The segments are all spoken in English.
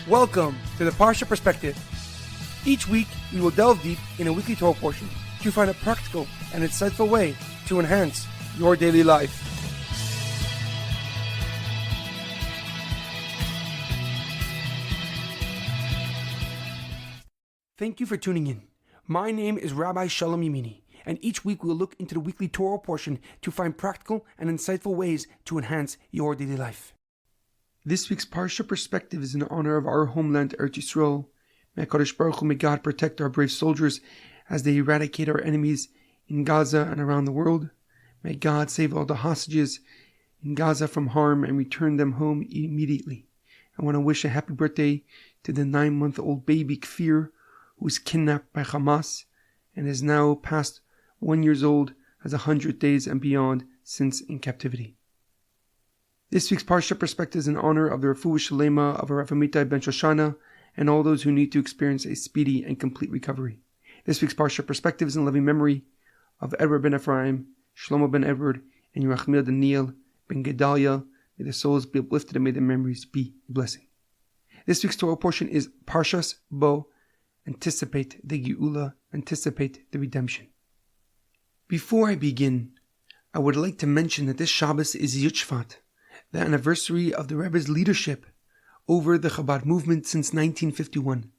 Welcome to the Parsha Perspective. Each week, we will delve deep in a weekly Torah portion to find a practical and insightful way to enhance your daily life. Thank you for tuning in. My name is Rabbi Shalom Yemini, and each week we'll look into the weekly Torah portion to find practical and insightful ways to enhance your daily life. This week's Parsha Perspective is in honor of our homeland, Eretz Yisroel. May HaKadosh Baruch Hu, may God protect our brave soldiers as they eradicate our enemies in Gaza and around the world. May God save all the hostages in Gaza from harm and return them home immediately. I want to wish a happy birthday to the 9-month-old baby Kfir, who was kidnapped by Hamas and is now past 1 year old, has 100 days and beyond since in captivity. This week's Parsha Perspective is in honor of the Refuah Shlema of HaRav Amitai Ben Shoshanna and all those who need to experience a speedy and complete recovery. This week's Parsha Perspective is in loving memory of Edward Ben Efraim, Shlomo Ben Edward, and Yirachmiel Daniel Ben Gedalia. May their souls be uplifted and may their memories be a blessing. This week's Torah portion is Parshas Bo, anticipate the Geula, anticipate the redemption. Before I begin, I would like to mention that this Shabbos is Yud Shevat, the anniversary of the Rebbe's leadership over the Chabad movement since 1951.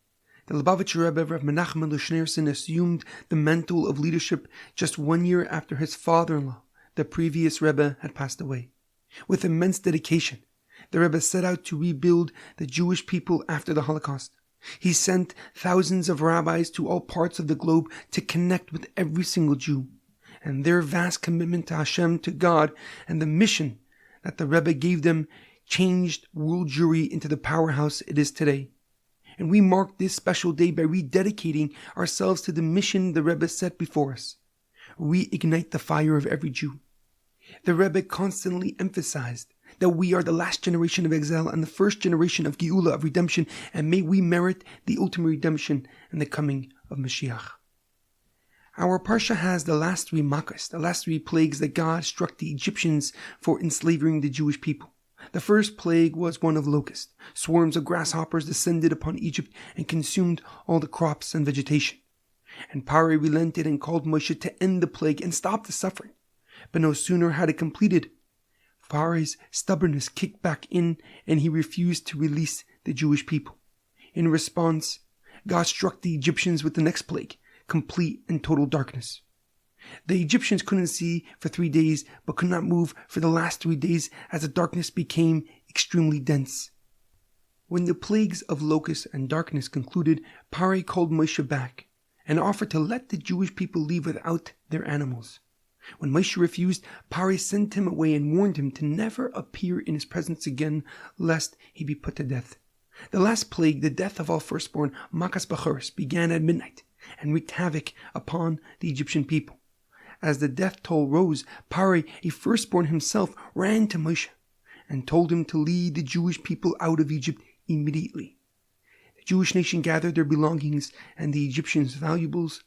The Lubavitcher Rebbe, Rav Menachem Schneerson, assumed the mantle of leadership just 1 year after his father-in-law, the previous Rebbe, had passed away. With immense dedication, the Rebbe set out to rebuild the Jewish people after the Holocaust. He sent thousands of rabbis to all parts of the globe to connect with every single Jew, and their vast commitment to Hashem, to God, and the mission that the Rebbe gave them changed world Jewry into the powerhouse it is today. And we mark this special day by rededicating ourselves to the mission the Rebbe set before us. Reignite the fire of every Jew. The Rebbe constantly emphasized that we are the last generation of exile and the first generation of Geula, of redemption, and may we merit the ultimate redemption and the coming of Mashiach. Our Parsha has the last 3 makas, the last 3 plagues that God struck the Egyptians for enslaving the Jewish people. The first plague was one of locusts. Swarms of grasshoppers descended upon Egypt and consumed all the crops and vegetation. And Paro relented and called Moshe to end the plague and stop the suffering. But no sooner had it completed, Paro's stubbornness kicked back in and he refused to release the Jewish people. In response, God struck the Egyptians with the next plague, complete and total darkness. The Egyptians couldn't see for 3 days, but could not move for the last 3 days as the darkness became extremely dense. When the plagues of locusts and darkness concluded, Paro called Moshe back and offered to let the Jewish people leave without their animals. When Moshe refused, Paro sent him away and warned him to never appear in his presence again, lest he be put to death. The last plague, the death of all firstborn, Makas Bachoris, began at midnight and wreaked havoc upon the Egyptian people. As the death toll rose, Paro, a firstborn himself, ran to Moshe and told him to lead the Jewish people out of Egypt immediately. The Jewish nation gathered their belongings and the Egyptians' valuables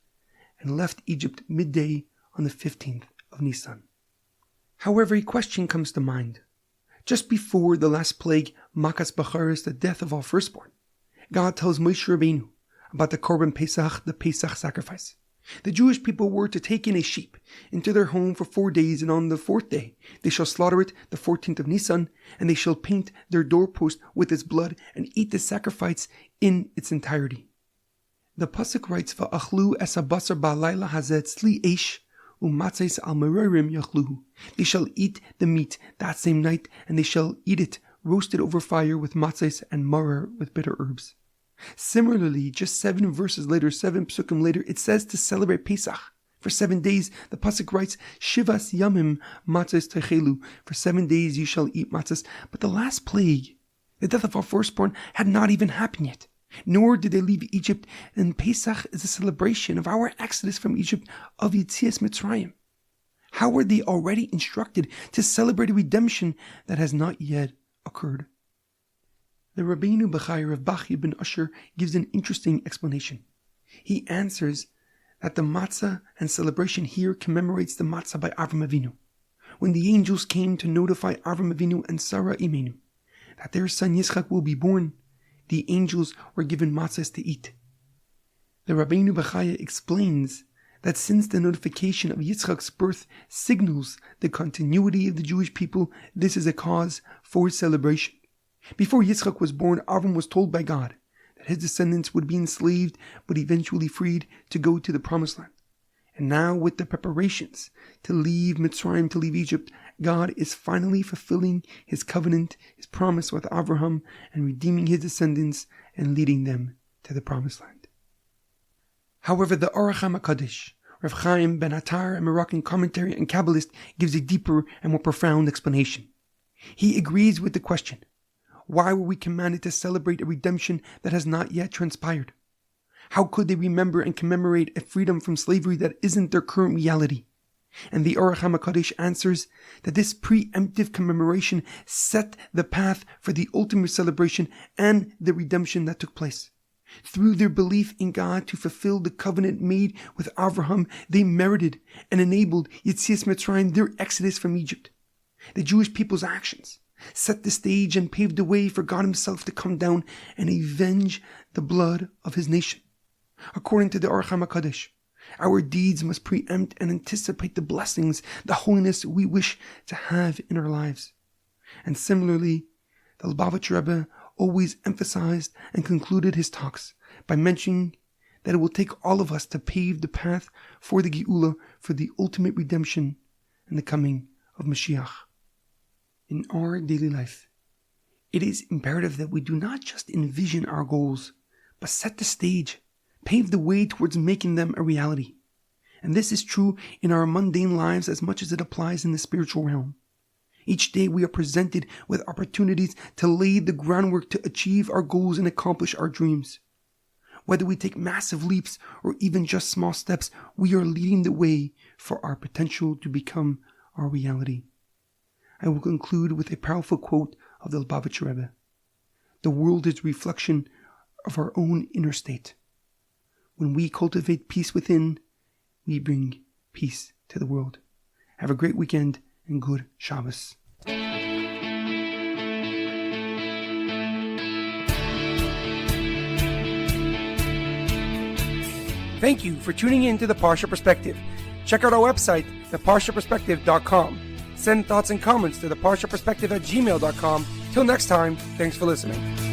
and left Egypt midday on the 15th of Nisan. However, a question comes to mind. Just before the last plague, Makas Bacharis, the death of all firstborn, God tells Moshe Rabbeinu about the Korban Pesach, the Pesach sacrifice. The Jewish people were to take in a sheep into their home for 4 days, and on the 4th day they shall slaughter it, the 14th of Nisan, and they shall paint their doorpost with its blood and eat the sacrifice in its entirety. The pasuk writes, "Va'achlu es habasar ba'alayla hazeh tzli eish u'matzes al merorim yachluhu." They shall eat the meat that same night, and they shall eat it roasted over fire with matzes and maror with bitter herbs. Similarly, just 7 verses later, 7 psukim later, it says to celebrate Pesach. For 7 days, the pasuk writes, "Shivas yamim matzos techelu." For 7 days you shall eat matzos. But the last plague, the death of our firstborn, had not even happened yet. Nor did they leave Egypt, and Pesach is a celebration of our exodus from Egypt, of Yetzias Mitzrayim. How were they already instructed to celebrate a redemption that has not yet occurred? The Rabbeinu B'chai Rav Bachya ben Usher gives an interesting explanation. He answers that the matzah and celebration here commemorates the matzah by Avram Avinu, when the angels came to notify Avram Avinu and Sarah Imenu that their son Yitzchak will be born. the angels were given matzahs to eat. The Rabbeinu Bechaya explains that since the notification of Yitzchak's birth signals the continuity of the Jewish people, this is a cause for celebration. Before Yitzchak was born, Avram was told by God that his descendants would be enslaved but eventually freed to go to the Promised Land. And now, with the preparations to leave Mitzrayim, to leave Egypt, God is finally fulfilling his covenant, his promise with Abraham, and redeeming his descendants and leading them to the Promised Land. However, the Aruch HaKadosh, Rav Chaim Ben Attar, a Moroccan commentary and Kabbalist, gives a deeper and more profound explanation. He agrees with the question, why were we commanded to celebrate a redemption that has not yet transpired? How could they remember and commemorate a freedom from slavery that isn't their current reality? And the Aruch HaKadosh answers that this preemptive commemoration set the path for the ultimate celebration and the redemption that took place. Through their belief in God to fulfill the covenant made with Avraham, they merited and enabled Yetzias Mitzrayim, their exodus from Egypt. The Jewish people's actions set the stage and paved the way for God himself to come down and avenge the blood of his nation. According to the Aruch HaKadosh, our deeds must preempt and anticipate the blessings, the holiness we wish to have in our lives. And similarly, the Lubavitcher Rebbe always emphasized and concluded his talks by mentioning that it will take all of us to pave the path for the Geula, for the ultimate redemption and the coming of Mashiach. In our daily life, it is imperative that we do not just envision our goals, but set the stage, pave the way towards making them a reality. And this is true in our mundane lives as much as it applies in the spiritual realm. Each day we are presented with opportunities to lay the groundwork to achieve our goals and accomplish our dreams. Whether we take massive leaps or even just small steps, we are leading the way for our potential to become our reality. I will conclude with a powerful quote of the Lubavitcher Rebbe. The world is a reflection of our own inner state. When we cultivate peace within, we bring peace to the world. Have a great weekend and good Shabbos. Thank you for tuning in to the Parsha Perspective. Check out our website, theparshaperspective.com. Send thoughts and comments to theparshaperspective@gmail.com. Till next time, thanks for listening.